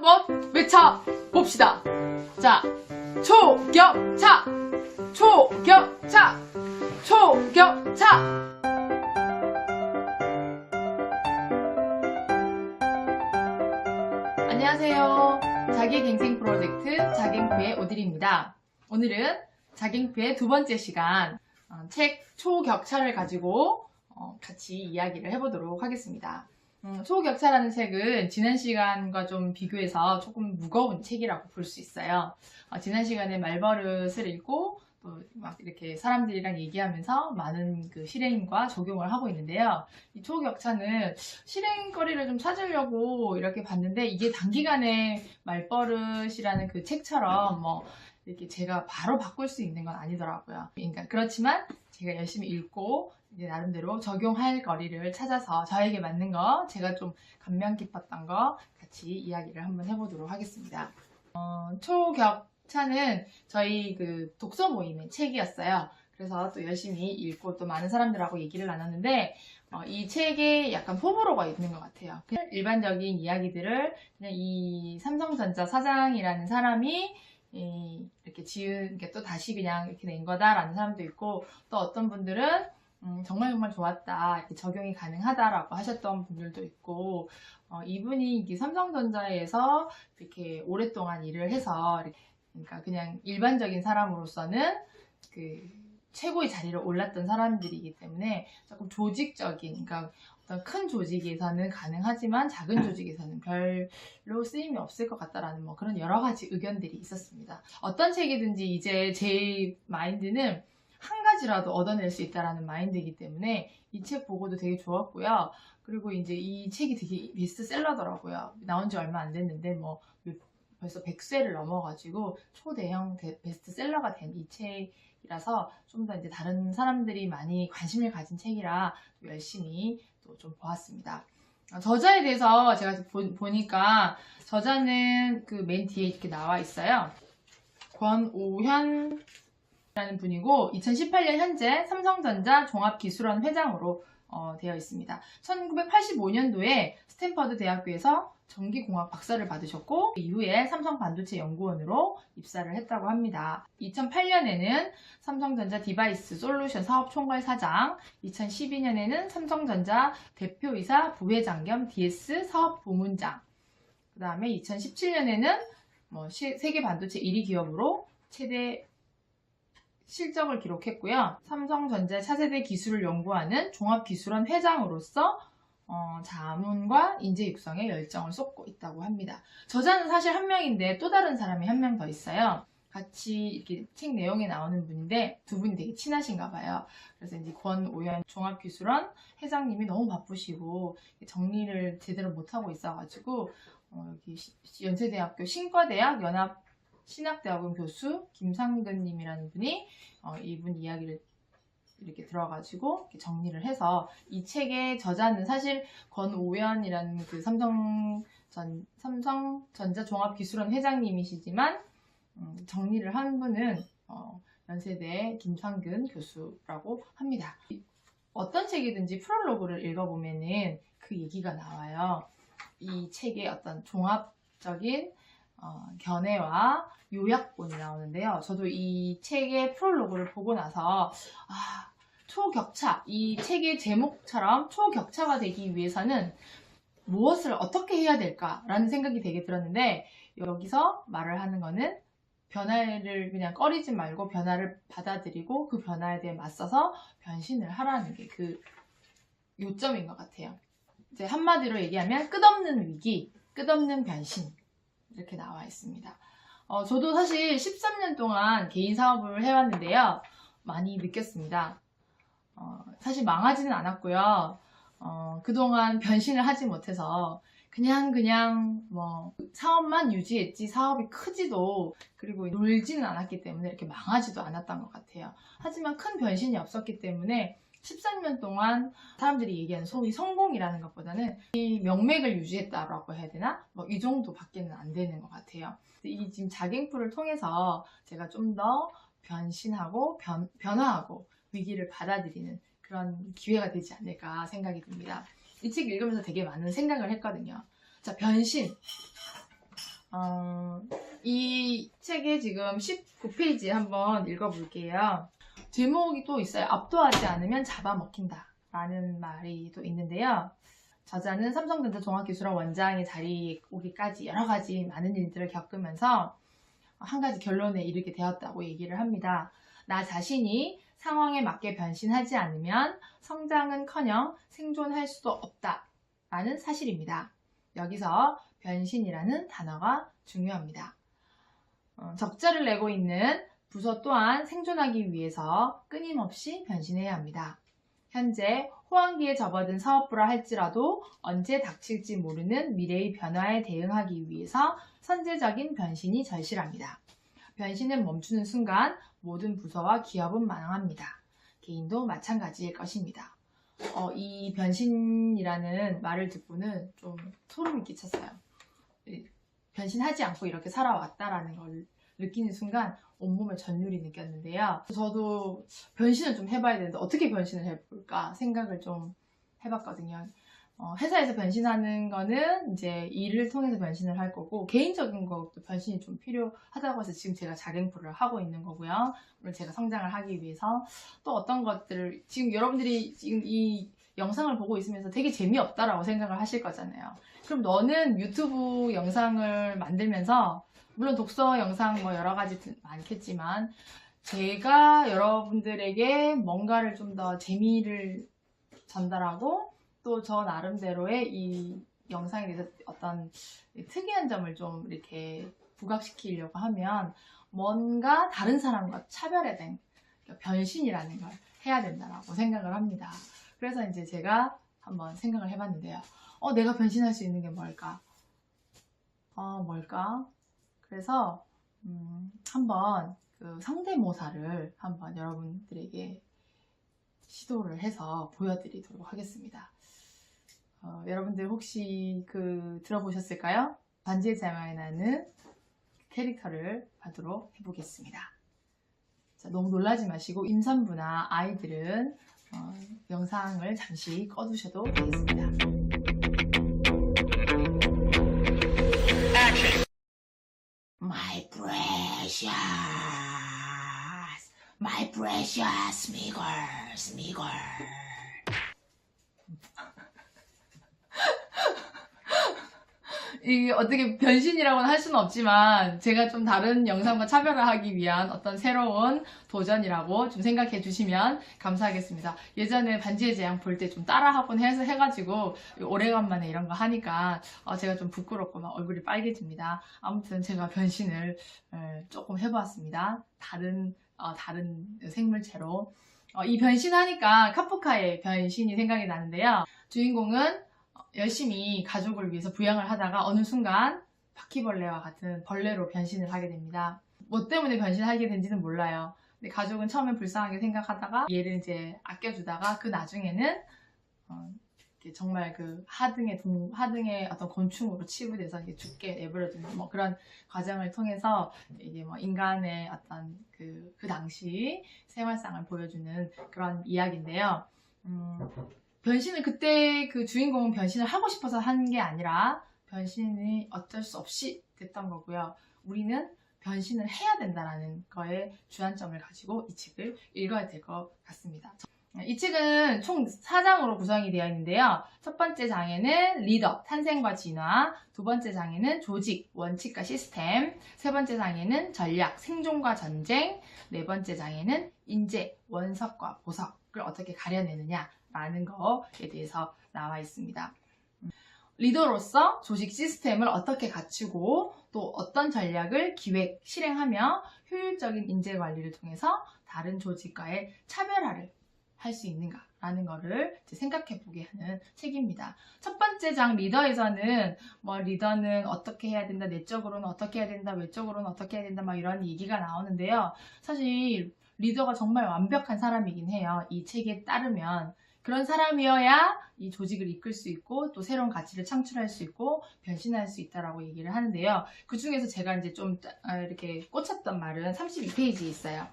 한번 외쳐봅시다. 자, 초격차! 초격차! 초격차! 안녕하세요. 자기갱생 프로젝트 자갱프의 오딜입니다. 오늘은 자갱프의 두 번째 시간, 책 초격차를 가지고 같이 이야기를 해보도록 하겠습니다. 초격차라는 책은 지난 시간과 좀 비교해서 조금 무거운 책이라고 볼 수 있어요. 지난 시간에 말버릇을 읽고 또 막 이렇게 사람들이랑 얘기하면서 많은 그 실행과 적용을 하고 있는데요. 이 초격차는 실행거리를 좀 찾으려고 이렇게 봤는데 이게 단기간에 말버릇이라는 그 책처럼 뭐 이렇게 제가 바로 바꿀 수 있는 건 아니더라고요. 그러니까 그렇지만 제가 열심히 읽고 이제 나름대로 적용할 거리를 찾아서 저에게 맞는 거, 제가 좀 감명 깊었던 거 같이 이야기를 한번 해보도록 하겠습니다. 초격차는 저희 그 독서 모임의 책이었어요. 그래서 또 열심히 읽고 또 많은 사람들하고 얘기를 나눴는데 이 책에 약간 호불호가 있는 것 같아요. 일반적인 이야기들을 그냥 이 삼성전자 사장이라는 사람이 이렇게 지은 게 또 다시 그냥 이렇게 낸 거다라는 사람도 있고, 또 어떤 분들은 정말 좋았다, 이렇게 적용이 가능하다라고 하셨던 분들도 있고, 이분이 이게 삼성전자에서 이렇게 오랫동안 일을 해서 그러니까 그냥 일반적인 사람으로서는 그 최고의 자리를 올랐던 사람들이기 때문에 조금 조직적인, 그러니까 어떤 큰 조직에서는 가능하지만 작은 조직에서는 별로 쓰임이 없을 것 같다라는 뭐 그런 여러 가지 의견들이 있었습니다. 어떤 책이든지 이제 제 마인드는 한 가지라도 얻어낼 수 있다라는 마인드이기 때문에 이 책 보고도 되게 좋았고요. 그리고 이제 이 책이 되게 베스트셀러더라고요. 나온 지 얼마 안 됐는데 뭐 벌써 100쇄를 넘어가지고 초대형 베스트셀러가 된 이 책이라서 좀 더 이제 다른 사람들이 많이 관심을 가진 책이라 열심히 또 좀 보았습니다. 저자에 대해서 제가 보니까 저자는 그 맨 뒤에 이렇게 나와 있어요. 권오현 라는 분이고 2018년 현재 삼성전자 종합기술원 회장으로 되어 있습니다. 1985년도에 스탠퍼드 대학교에서 전기공학 박사를 받으셨고 이후에 삼성반도체 연구원으로 입사를 했다고 합니다. 2008년에는 삼성전자 디바이스 솔루션 사업총괄사장, 2012년에는 삼성전자 대표이사 부회장 겸 DS 사업부문장, 그 다음에 2017년에는 세계 반도체 1위 기업으로 최대 실적을 기록했고요. 삼성전자 차세대 기술을 연구하는 종합기술원 회장으로서 자문과 인재 육성에 열정을 쏟고 있다고 합니다. 저자는 사실 한 명인데 또 다른 사람이 한 명 더 있어요. 같이 이렇게 책 내용에 나오는 분인데 두 분이 되게 친하신가 봐요. 그래서 이제 권오현 종합기술원 회장님이 너무 바쁘시고 정리를 제대로 못하고 있어가지고 여기 연세대학교 신과대학 연합 신학대학원 교수 김상근님이라는 분이 이분 이야기를 이렇게 들어가지고 이렇게 정리를 해서 이 책의 저자는 사실 권오현이라는 그 삼성전자 종합기술원 회장님이시지만 정리를 한 분은 연세대 김상근 교수라고 합니다. 어떤 책이든지 프롤로그를 읽어보면은 그 얘기가 나와요. 이 책의 어떤 종합적인 견해와 요약본이 나오는데요. 저도 이 책의 프롤로그를 보고 나서 초격차, 이 책의 제목처럼 초격차가 되기 위해서는 무엇을 어떻게 해야 될까라는 생각이 되게 들었는데, 여기서 말을 하는 거는 변화를 그냥 꺼리지 말고 변화를 받아들이고 그 변화에 대해 맞서서 변신을 하라는 게 그 요점인 것 같아요. 이제 한마디로 얘기하면 끝없는 위기, 끝없는 변신, 이렇게 나와 있습니다. 저도 사실 13년 동안 개인 사업을 해왔는데요. 많이 느꼈습니다. 사실 망하지는 않았고요. 그동안 변신을 하지 못해서 그냥 뭐 사업만 유지했지 사업이 크지도 그리고 놀지는 않았기 때문에 이렇게 망하지도 않았던 것 같아요. 하지만 큰 변신이 없었기 때문에 13년 동안 사람들이 얘기하는 소위 성공이라는 것보다는 이 명맥을 유지했다라고 해야 되나? 뭐 이 정도밖에는 안 되는 것 같아요. 이 지금 자갱프를 통해서 제가 좀 더 변신하고 변화하고 위기를 받아들이는 그런 기회가 되지 않을까 생각이 듭니다. 이 책 읽으면서 되게 많은 생각을 했거든요. 자, 변신. 이 책의 지금 19페이지 한번 읽어볼게요. 제목이 또 있어요. 압도하지 않으면 잡아먹힌다 라는 말이 또 있는데요. 저자는 삼성전자 종합기술원 원장의 자리에 오기까지 여러 가지 많은 일들을 겪으면서 한 가지 결론에 이르게 되었다고 얘기를 합니다. 나 자신이 상황에 맞게 변신하지 않으면 성장은커녕 생존할 수도 없다 라는 사실입니다. 여기서 변신이라는 단어가 중요합니다. 적자를 내고 있는 부서 또한 생존하기 위해서 끊임없이 변신해야 합니다. 현재 호황기에 접어든 사업부라 할지라도 언제 닥칠지 모르는 미래의 변화에 대응하기 위해서 선제적인 변신이 절실합니다. 변신을 멈추는 순간 모든 부서와 기업은 망합니다. 개인도 마찬가지일 것입니다. 이 변신이라는 말을 듣고는 좀 소름이 끼쳤어요. 변신하지 않고 이렇게 살아왔다라는 걸 느끼는 순간 온몸에 전율이 느꼈는데요. 저도 변신을 좀 해봐야 되는데 어떻게 변신을 해볼까 생각을 좀 해봤거든요. 회사에서 변신하는 거는 이제 일을 통해서 변신을 할 거고, 개인적인 것도 변신이 좀 필요하다고 해서 지금 제가 자갱프를 하고 있는 거고요. 물론 제가 성장을 하기 위해서 또 어떤 것들을, 지금 여러분들이 지금 이 영상을 보고 있으면서 되게 재미없다라고 생각을 하실 거잖아요. 그럼 너는 유튜브 영상을 만들면서, 물론 독서 영상 뭐 여러 가지 많겠지만, 제가 여러분들에게 뭔가를 좀 더 재미를 전달하고 또 저 나름대로의 이 영상에 대해서 어떤 특이한 점을 좀 이렇게 부각시키려고 하면 뭔가 다른 사람과 차별화된 변신이라는 걸 해야 된다고 생각을 합니다. 그래서 이제 제가 한번 생각을 해봤는데요. 내가 변신할 수 있는 게 뭘까? 뭘까? 그래서 한번 그 성대모사를 한번 여러분들에게 시도를 해서 보여드리도록 하겠습니다. 여러분들 혹시 들어보셨을까요? 반지의 제왕에 나는 캐릭터를 하도록 해보겠습니다. 자, 너무 놀라지 마시고 임산부나 아이들은 영상을 잠시 꺼두셔도 되겠습니다. My precious, my precious Smiggle. 이게 어떻게 변신이라고는 할 수는 없지만 제가 좀 다른 영상과 차별화하기 위한 어떤 새로운 도전이라고 좀 생각해 주시면 감사하겠습니다. 예전에 반지의 제왕 볼 때 좀 따라하곤 해가지고 오래간만에 이런 거 하니까 제가 좀 부끄럽고 막 얼굴이 빨개집니다. 아무튼 제가 변신을 조금 해보았습니다. 다른 생물체로. 이 변신하니까 카프카의 변신이 생각이 나는데요. 주인공은 열심히 가족을 위해서 부양을 하다가 어느 순간 바퀴벌레와 같은 벌레로 변신을 하게 됩니다. 뭐 때문에 변신하게 된지는 몰라요. 근데 가족은 처음엔 불쌍하게 생각하다가 얘를 이제 아껴주다가 그 나중에는 정말 그 하등의 어떤 곤충으로 치부돼서 이게 죽게 내버려두는 뭐 그런 과정을 통해서 이게 뭐 인간의 어떤 그 당시 생활상을 보여주는 그런 이야기인데요. 변신을 그때 그 주인공은 변신을 하고 싶어서 한 게 아니라 변신이 어쩔 수 없이 됐던 거고요. 우리는 변신을 해야 된다는 거에 주안점을 가지고 이 책을 읽어야 될 것 같습니다. 이 책은 총 4장으로 구성이 되어 있는데요. 첫 번째 장에는 리더, 탄생과 진화, 두 번째 장에는 조직, 원칙과 시스템, 세 번째 장에는 전략, 생존과 전쟁, 네 번째 장에는 인재, 원석과 보석을 어떻게 가려내느냐라는 거에 대해서 나와 있습니다. 리더로서 조직 시스템을 어떻게 갖추고 또 어떤 전략을 기획, 실행하며 효율적인 인재 관리를 통해서 다른 조직과의 차별화를 할 수 있는가라는 거를 생각해 보게 하는 책입니다. 첫 번째 장 리더에서는 뭐 리더는 어떻게 해야 된다, 내적으로는 어떻게 해야 된다, 외적으로는 어떻게 해야 된다 막 이런 얘기가 나오는데요. 사실 리더가 정말 완벽한 사람이긴 해요. 이 책에 따르면 그런 사람이어야 이 조직을 이끌 수 있고 또 새로운 가치를 창출할 수 있고 변신할 수 있다라고 얘기를 하는데요. 그 중에서 제가 이제 좀 이렇게 꽂혔던 말은 32페이지에 있어요.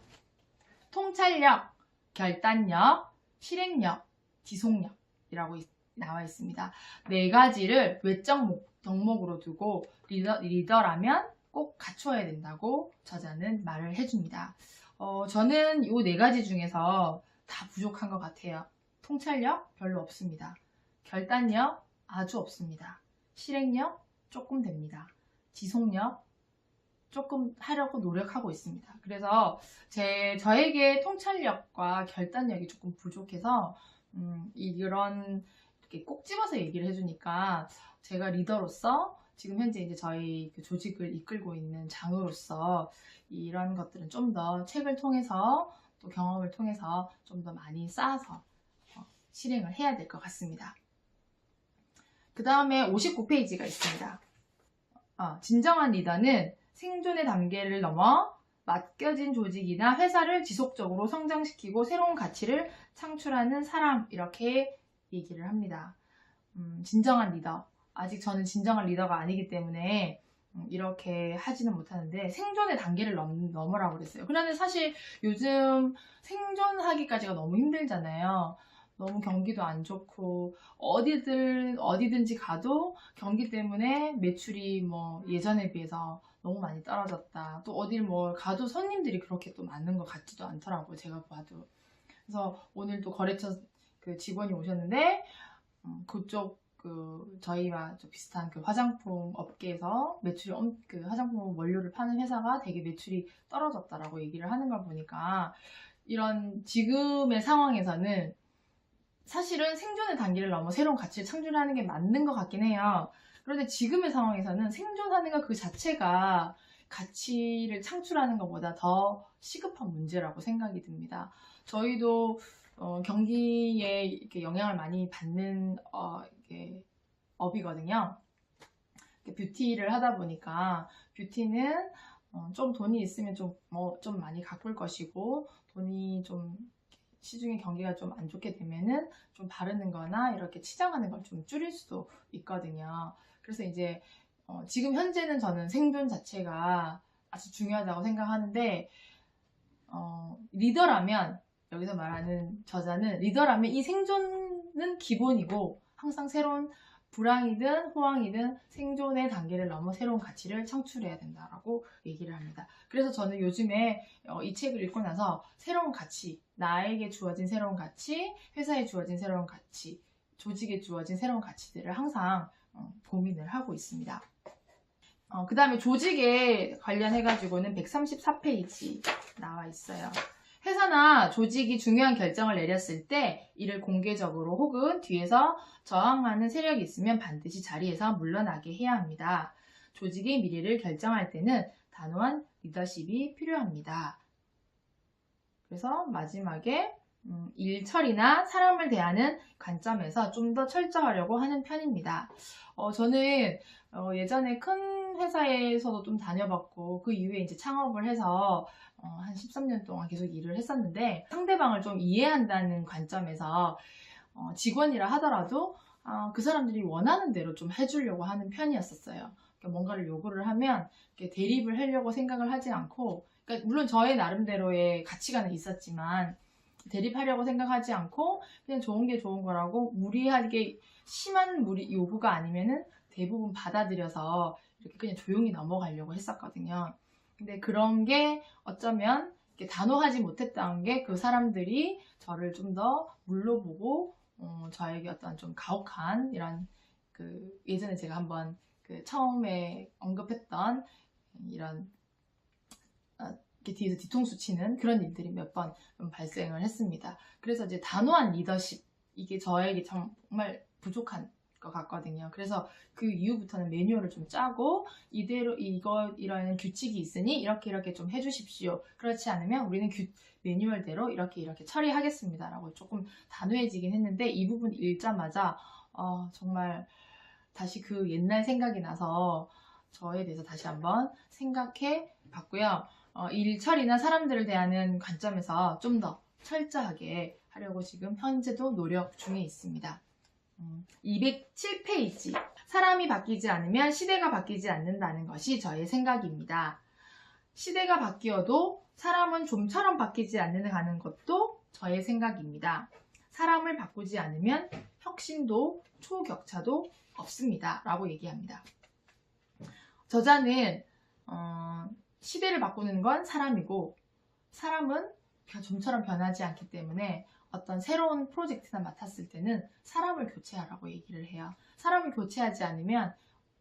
통찰력, 결단력, 실행력, 지속력이라고 나와 있습니다. 네 가지를 외적 덕목으로 두고 리더라면 꼭 갖춰야 된다고 저자는 말을 해줍니다. 저는 이 4가지 중에서 다 부족한 것 같아요. 통찰력 별로 없습니다. 결단력 아주 없습니다. 실행력 조금 됩니다. 지속력 조금 하려고 노력하고 있습니다. 그래서 저에게 통찰력과 결단력이 조금 부족해서 이런 이렇게 꼭 집어서 얘기를 해주니까 제가 리더로서 지금 현재 이제 저희 그 조직을 이끌고 있는 장으로서 이런 것들은 좀 더 책을 통해서 또 경험을 통해서 좀 더 많이 쌓아서 실행을 해야 될 것 같습니다. 그 다음에 59페이지가 있습니다. 진정한 리더는 생존의 단계를 넘어 맡겨진 조직이나 회사를 지속적으로 성장시키고 새로운 가치를 창출하는 사람, 이렇게 얘기를 합니다. 진정한 리더. 아직 저는 진정한 리더가 아니기 때문에 이렇게 하지는 못하는데 생존의 단계를 넘으라고 그랬어요. 그런데 사실 요즘 생존하기까지가 너무 힘들잖아요. 너무 경기도 안 좋고 어디든지 가도 경기 때문에 매출이 뭐 예전에 비해서 너무 많이 떨어졌다. 또 어딜 뭐 가도 손님들이 그렇게 또 많은 것 같지도 않더라고요. 제가 봐도. 그래서 오늘 또 거래처 그 직원이 오셨는데 그쪽 저희와 좀 비슷한 그 화장품 업계에서 매출이 그 화장품 원료를 파는 회사가 되게 매출이 떨어졌다라고 얘기를 하는 걸 보니까 이런 지금의 상황에서는 사실은 생존의 단계를 넘어 새로운 가치를 창출하는 게 맞는 것 같긴 해요. 그런데 지금의 상황에서는 생존하는 것 그 자체가 가치를 창출하는 것보다 더 시급한 문제라고 생각이 듭니다. 저희도 경기에 이렇게 영향을 많이 받는 이게 업이거든요. 뷰티를 하다 보니까 뷰티는 좀 돈이 있으면 좀 많이 가꿀 것이고 돈이 좀 시중의 경기가 좀 안 좋게 되면은 좀 바르는 거나 이렇게 치장하는 걸 좀 줄일 수도 있거든요. 그래서 이제 지금 현재는 저는 생존 자체가 아주 중요하다고 생각하는데 리더라면 여기서 말하는 저자는 리더라면 이 생존은 기본이고 항상 새로운 불황이든 호황이든 생존의 단계를 넘어 새로운 가치를 창출해야 된다라고 얘기를 합니다. 그래서 저는 요즘에 이 책을 읽고 나서 새로운 가치, 나에게 주어진 새로운 가치, 회사에 주어진 새로운 가치, 조직에 주어진 새로운 가치들을 항상 고민을 하고 있습니다. 그 다음에 조직에 관련해가지고는 134페이지 나와 있어요. 회사나 조직이 중요한 결정을 내렸을 때 이를 공개적으로 혹은 뒤에서 저항하는 세력이 있으면 반드시 자리에서 물러나게 해야 합니다. 조직의 미래를 결정할 때는 단호한 리더십이 필요합니다. 그래서 마지막에 일 처리나 사람을 대하는 관점에서 좀 더 철저하려고 하는 편입니다. 저는 예전에 큰 회사에서도 좀 다녀봤고 그 이후에 이제 창업을 해서 한 13년 동안 계속 일을 했었는데 상대방을 좀 이해한다는 관점에서 직원이라 하더라도 그 사람들이 원하는 대로 좀 해주려고 하는 편이었었어요. 그러니까 뭔가를 요구를 하면 대립을 하려고 생각을 하지 않고, 그러니까 물론 저의 나름대로의 가치관은 있었지만 대립하려고 생각하지 않고 그냥 좋은 게 좋은 거라고 무리하게 심한 요구가 아니면은 대부분 받아들여서 이렇게 그냥 조용히 넘어가려고 했었거든요. 근데 그런 게 어쩌면 단호하지 못했던 게 그 사람들이 저를 좀 더 물러보고 저에게 어떤 좀 가혹한 이런 예전에 제가 한번 처음에 언급했던 이런 이렇게 뒤에서 뒤통수 치는 그런 일들이 몇 번 발생을 했습니다. 그래서 이제 단호한 리더십, 이게 저에게 정말 부족한 것 같거든요. 그래서 그 이후부터는 매뉴얼을 좀 짜고 이대로 이런 규칙이 있으니 이렇게 좀 해주십시오. 그렇지 않으면 우리는 매뉴얼대로 이렇게 처리하겠습니다. 라고 조금 단호해지긴 했는데 이 부분 읽자마자 정말 다시 그 옛날 생각이 나서 저에 대해서 다시 한번 생각해 봤고요. 일 처리나 사람들을 대하는 관점에서 좀 더 철저하게 하려고 지금 현재도 노력 중에 있습니다. 207페이지. 사람이 바뀌지 않으면 시대가 바뀌지 않는다는 것이 저의 생각입니다. 시대가 바뀌어도 사람은 좀처럼 바뀌지 않는 것도 저의 생각입니다. 사람을 바꾸지 않으면 혁신도 초격차도 없습니다. 라고 얘기합니다. 저자는 시대를 바꾸는 건 사람이고 사람은 좀처럼 변하지 않기 때문에 어떤 새로운 프로젝트나 맡았을 때는 사람을 교체하라고 얘기를 해요. 사람을 교체하지 않으면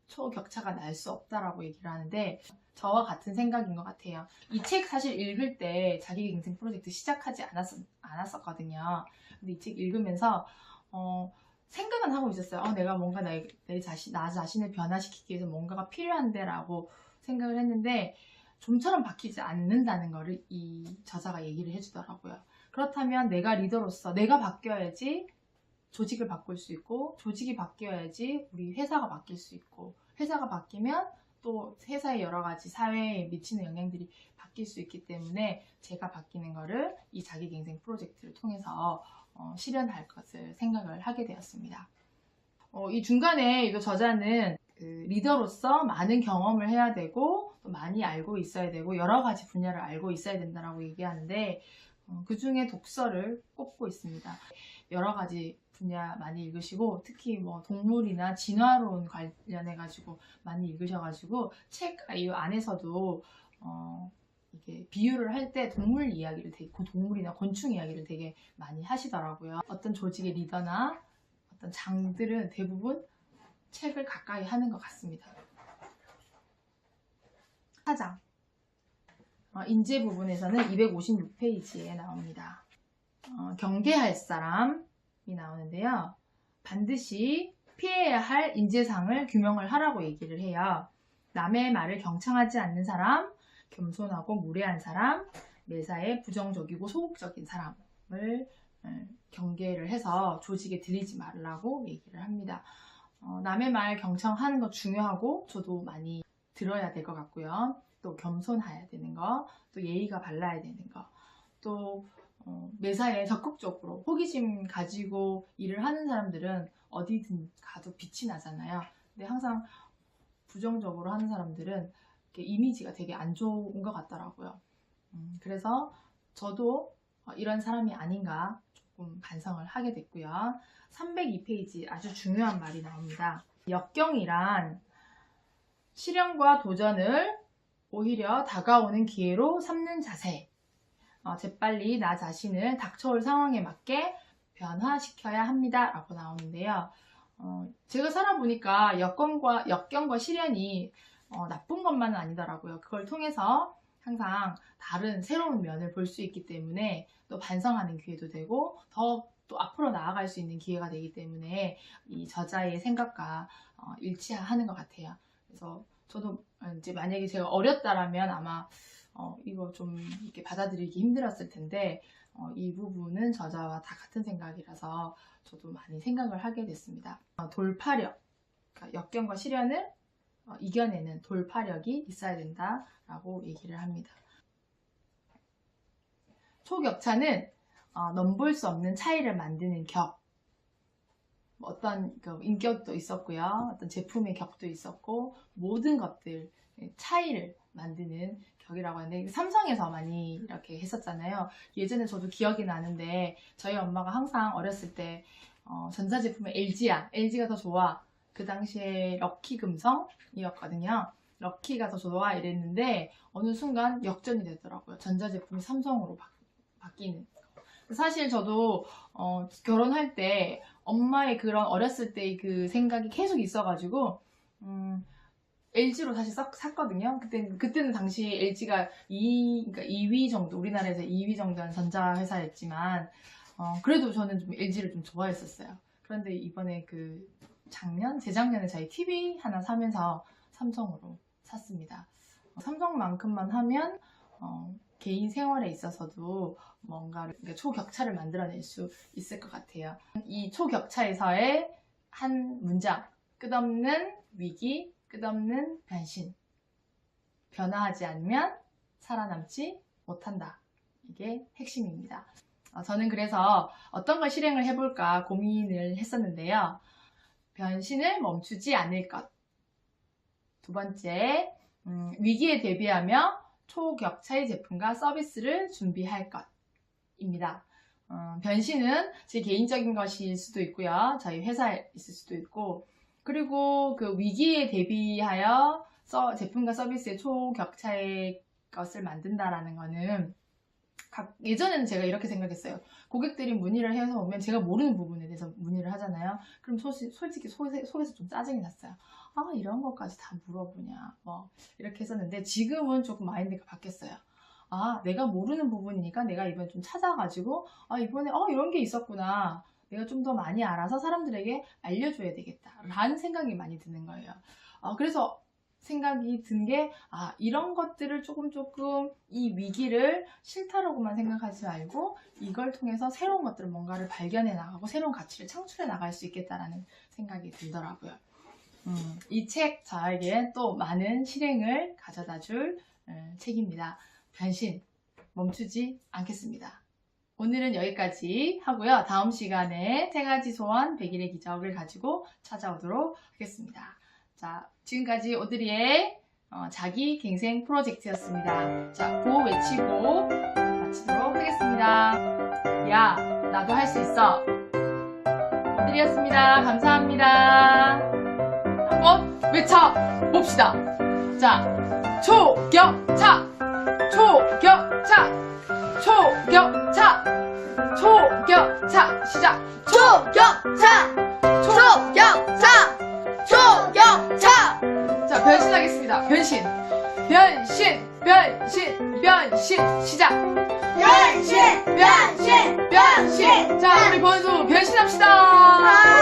초격차가 날 수 없다라고 얘기를 하는데 저와 같은 생각인 것 같아요. 이 책 사실 읽을 때 자기갱생 프로젝트 시작하지 않았었거든요. 근데 이 책 읽으면서 생각은 하고 있었어요. 내가 뭔가 나 자신을 변화시키기 위해서 뭔가가 필요한데 라고 생각을 했는데 좀처럼 바뀌지 않는다는 거를 이 저자가 얘기를 해주더라고요. 그렇다면 내가 리더로서 내가 바뀌어야지 조직을 바꿀 수 있고 조직이 바뀌어야지 우리 회사가 바뀔 수 있고 회사가 바뀌면 또 회사의 여러 가지 사회에 미치는 영향들이 바뀔 수 있기 때문에 제가 바뀌는 거를 이 자기갱생 프로젝트를 통해서 실현할 것을 생각을 하게 되었습니다. 이 중간에 이 저자는 리더로서 많은 경험을 해야 되고 또 많이 알고 있어야 되고 여러 가지 분야를 알고 있어야 된다고 얘기하는데 그 중에 독서를 꼽고 있습니다. 여러 가지 분야 많이 읽으시고 특히 뭐 동물이나 진화론 관련해 가지고 많이 읽으셔가지고 책 이 안에서도 이게 비유를 할 때 동물 이야기를 동물이나 곤충 이야기를 되게 많이 하시더라고요. 어떤 조직의 리더나 어떤 장들은 대부분 책을 가까이 하는 것 같습니다. 4장 인재 부분에서는 256페이지에 나옵니다. 경계할 사람이 나오는데요. 반드시 피해야 할 인재상을 규명을 하라고 얘기를 해요. 남의 말을 경청하지 않는 사람, 겸손하고 무례한 사람, 매사에 부정적이고 소극적인 사람을 경계를 해서 조직에 들이지 말라고 얘기를 합니다. 남의 말 경청하는 거 중요하고 저도 많이 들어야 될 것 같고요. 또 겸손해야 되는 거, 또 예의가 발라야 되는 거, 또 매사에 적극적으로 호기심 가지고 일을 하는 사람들은 어디든 가도 빛이 나잖아요. 근데 항상 부정적으로 하는 사람들은 이미지가 되게 안 좋은 것 같더라고요. 그래서 저도 이런 사람이 아닌가 조금 반성을 하게 됐고요. 302페이지 아주 중요한 말이 나옵니다. 역경이란 시련과 도전을 오히려 다가오는 기회로 삼는 자세. 재빨리 나 자신을 닥쳐올 상황에 맞게 변화시켜야 합니다. 라고 나오는데요. 제가 살아보니까 역경과 시련이 나쁜 것만은 아니더라고요. 그걸 통해서 항상 다른 새로운 면을 볼 수 있기 때문에 또 반성하는 기회도 되고 또 앞으로 나아갈 수 있는 기회가 되기 때문에 이 저자의 생각과 일치하는 것 같아요. 그래서 저도 이제 만약에 제가 어렸다라면 아마 이거 좀 이렇게 받아들이기 힘들었을 텐데 이 부분은 저자와 다 같은 생각이라서 저도 많이 생각을 하게 됐습니다. 돌파력, 그러니까 역경과 시련을 이겨내는 돌파력이 있어야 된다라고 얘기를 합니다. 초격차는 넘볼 수 없는 차이를 만드는 격. 어떤 인격도 있었고요. 어떤 제품의 격도 있었고 모든 것들 차이를 만드는 격이라고 하는데 삼성에서 많이 이렇게 했었잖아요. 예전에 저도 기억이 나는데 저희 엄마가 항상 어렸을 때 전자제품은 LG야. LG가 더 좋아. 그 당시에 럭키 금성이었거든요. 럭키가 더 좋아 이랬는데 어느 순간 역전이 되더라고요. 전자제품이 삼성으로 바뀌는. 사실 저도 결혼할 때 엄마의 그런 어렸을 때의 그 생각이 계속 있어가지고 LG로 사실 샀거든요. 그때는 당시 LG가 2위 정도, 우리나라에서 2위 정도한 전자회사였지만 그래도 저는 좀 LG를 좀 좋아했었어요. 그런데 이번에 재작년에 저희 TV 하나 사면서 삼성으로 샀습니다. 삼성만큼만 하면 개인 생활에 있어서도 뭔가 초격차를 만들어낼 수 있을 것 같아요. 이 초격차에서의 한 문장, 끝없는 위기, 끝없는 변신. 변화하지 않으면 살아남지 못한다. 이게 핵심입니다. 저는 그래서 어떤 걸 실행을 해볼까 고민을 했었는데요. 변신을 멈추지 않을 것. 두 번째, 위기에 대비하며 초격차의 제품과 서비스를 준비할 것입니다. 변신은 제 개인적인 것일 수도 있고요. 저희 회사에 있을 수도 있고, 그리고 그 위기에 대비하여 제품과 서비스의 초격차의 것을 만든다라는 거는 예전에는 제가 이렇게 생각했어요. 고객들이 문의를 해서 오면 제가 모르는 부분에 대해서 문의를 하잖아요. 그럼 솔직히 속에서 좀 짜증이 났어요. 아, 이런 것까지 다 물어보냐, 뭐 이렇게 했었는데, 지금은 조금 마인드가 바뀌었어요. 아, 내가 모르는 부분이니까 내가 이번에 좀 찾아가지고, 아, 이번에 이런 게 있었구나, 내가 좀 더 많이 알아서 사람들에게 알려줘야 되겠다 라는 생각이 많이 드는 거예요. 그래서 생각이 든 게, 이런 것들을 조금 이 위기를 싫다라고만 생각하지 말고 이걸 통해서 새로운 것들을 뭔가를 발견해 나가고 새로운 가치를 창출해 나갈 수 있겠다라는 생각이 들더라고요. 이 책 저에게 또 많은 실행을 가져다 줄 책입니다. 변신 멈추지 않겠습니다. 오늘은 여기까지 하고요. 다음 시간에 3가지 소원 100일의 기적을 가지고 찾아오도록 하겠습니다. 자, 지금까지 오드리의 자기 갱생 프로젝트였습니다. 자, 구호 외치고 마치도록 하겠습니다. 야, 나도 할 수 있어. 오드리였습니다. 감사합니다. 한번 외쳐봅시다. 자, 초격차! 초격차! 초격차! 초격차! 시작! 초격차! 초격차! 초격차! 자, 변신하겠습니다. 변신! 변신! 변신! 변신! 시작! 변신! 변신! 변신! 자, 우리 번수 변신합시다!